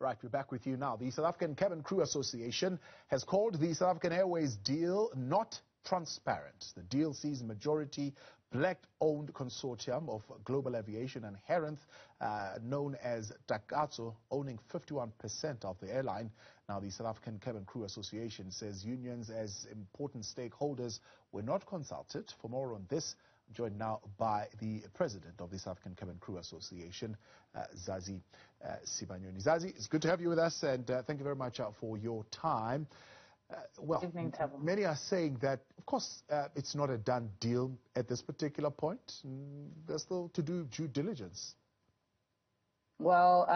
Right, we're back with you now. The South African Cabin Crew Association has called the South African Airways deal not transparent. The deal sees majority black-owned consortium of Global Aviation and Harith, known as Takatso, owning 51% of the airline. Now, the South African Cabin Crew Association says unions as important stakeholders were not consulted. For more on this, I'm joined now by the president of the South African Cabin Crew Association, Zazi Sibanyoni. Zazi, it's good to have you with us, and thank you very much for your time. Well, many are saying that, of course, it's not a done deal at this particular point. There's still to do due diligence. Well,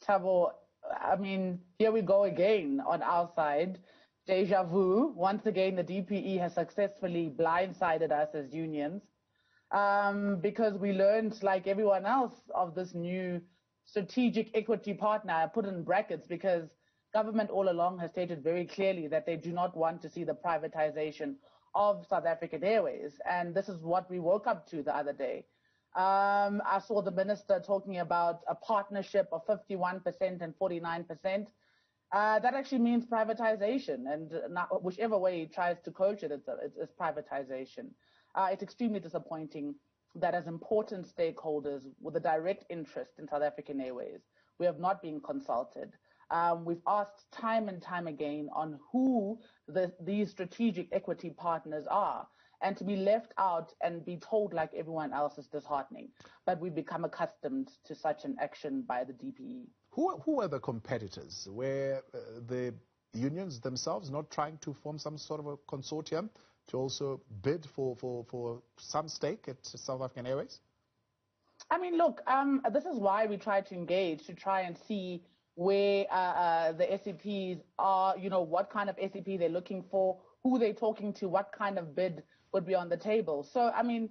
Thabo, I mean, here we go again on our side. Deja vu. Once again, the DPE has successfully blindsided us as unions because we learned, like everyone else, of this new strategic equity partner. I put in brackets because government all along has stated very clearly that they do not want to see the privatization of South African Airways. And this is what we woke up to the other day. I saw the minister talking about a partnership of 51% and 49%. That actually means privatization. And whichever way he tries to coach it, it's privatization. It's extremely disappointing that as important stakeholders with a direct interest in South African Airways, we have not been consulted. We've asked time and time again on who these strategic equity partners are, and to be left out and be told like everyone else is disheartening. But we've become accustomed to such an action by the DPE. Who are the competitors? Were the unions themselves not trying to form some sort of a consortium to also bid for some stake at South African Airways? I mean, look, this is why we try to engage, to try and see where the SEPs are, you know, what kind of SEP they're looking for, who they're talking to, what kind of bid would be on the table. So, I mean,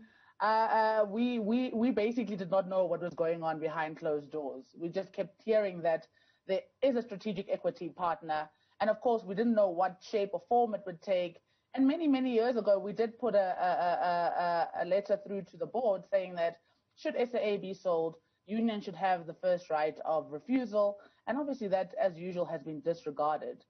we basically did not know what was going on behind closed doors. We just kept hearing that there is a strategic equity partner. And of course, we didn't know what shape or form it would take. And many, many years ago, we did put a letter through to the board saying that should SAA be sold, union should have the first right of refusal. And obviously that, as usual, has been disregarded.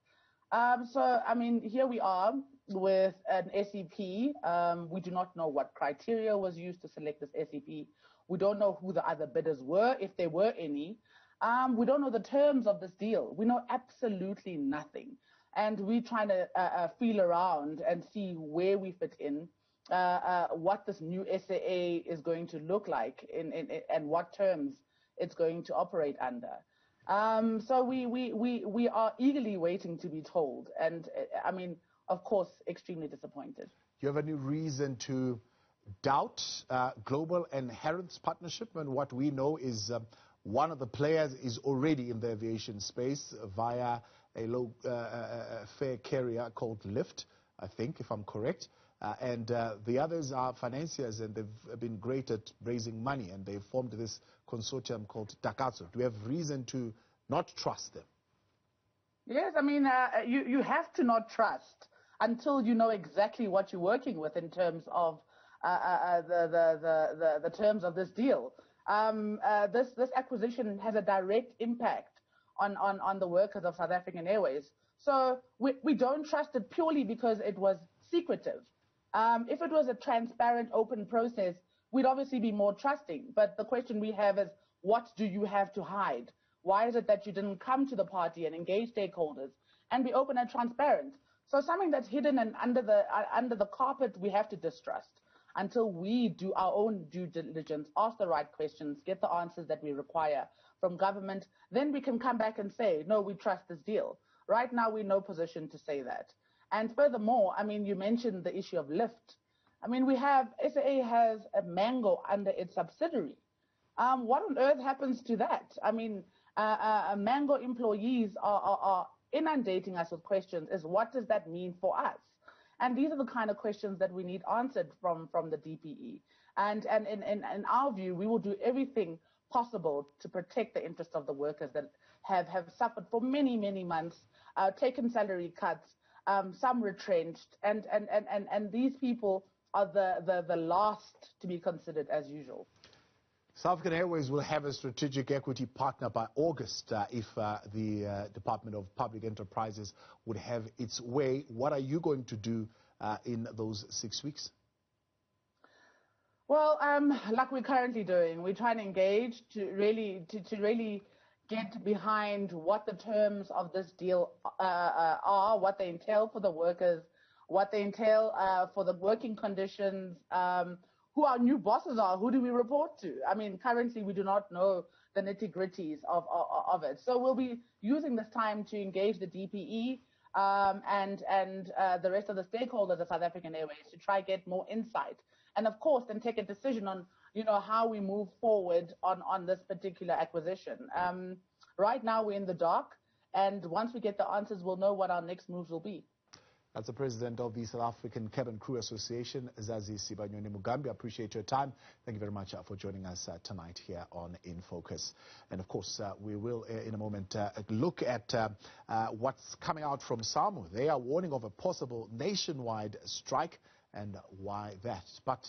So, I mean, here we are with an SEP. We do not know what criteria was used to select this SEP. We don't know who the other bidders were, if there were any. We don't know the terms of this deal. We know absolutely nothing. And we're trying to feel around and see where we fit in, what this new SAA is going to look like and what terms it's going to operate under. So we are eagerly waiting to be told. And I mean, of course, extremely disappointed. Do you have any reason to doubt Global and Harith's partnership? And what we know is one of the players is already in the aviation space via a low fare carrier called Lyft, I think, if I'm correct. And the others are financiers, and they've been great at raising money, and they've formed this consortium called Takatso. Do we have reason to not trust them? Yes, I mean, you have to not trust until you know exactly what you're working with in terms of the terms of this deal. This acquisition has a direct impact on the workers of South African Airways. So we don't trust it purely because it was secretive. If it was a transparent, open process, we'd obviously be more trusting. But the question we have is, what do you have to hide? Why is it that you didn't come to the party and engage stakeholders and be open and transparent? So something that's hidden and under the carpet, we have to distrust until we do our own due diligence, ask the right questions, get the answers that we require from government. Then we can come back and say, no, we trust this deal. Right now, we're in no position to say that. And furthermore, I mean, you mentioned the issue of Lyft. I mean, SAA has a Mango under its subsidiary. What on earth happens to that? I mean, Mango employees are inundating us with questions. What does that mean for us? And these are the kind of questions that we need answered from the DPE. And in our view, we will do everything possible to protect the interests of the workers that have suffered for many, many months, taken salary cuts, some retrenched, and these people are the last to be considered as usual. South African Airways will have a strategic equity partner by August if the Department of Public Enterprises would have its way. What are you going to do in those 6 weeks? Well, like we're currently doing, we're trying to engage to really get behind what the terms of this deal are, what they entail for the workers, what they entail for the working conditions, who our new bosses are, who do we report to? I mean, currently we do not know the nitty-gritties of it. So we'll be using this time to engage the DPE and the rest of the stakeholders of South African Airways to try get more insight. And of course, then take a decision on, how we move forward on this particular acquisition. Right now we're in the dark, and once we get the answers, we'll know what our next moves will be. That's the president of the South African Cabin Crew Association, Zazi Sibanyoni Mugambi. I appreciate your time. Thank you very much for joining us tonight here on In Focus. And of course, we will in a moment look at what's coming out from SAMU. They are warning of a possible nationwide strike and why that. But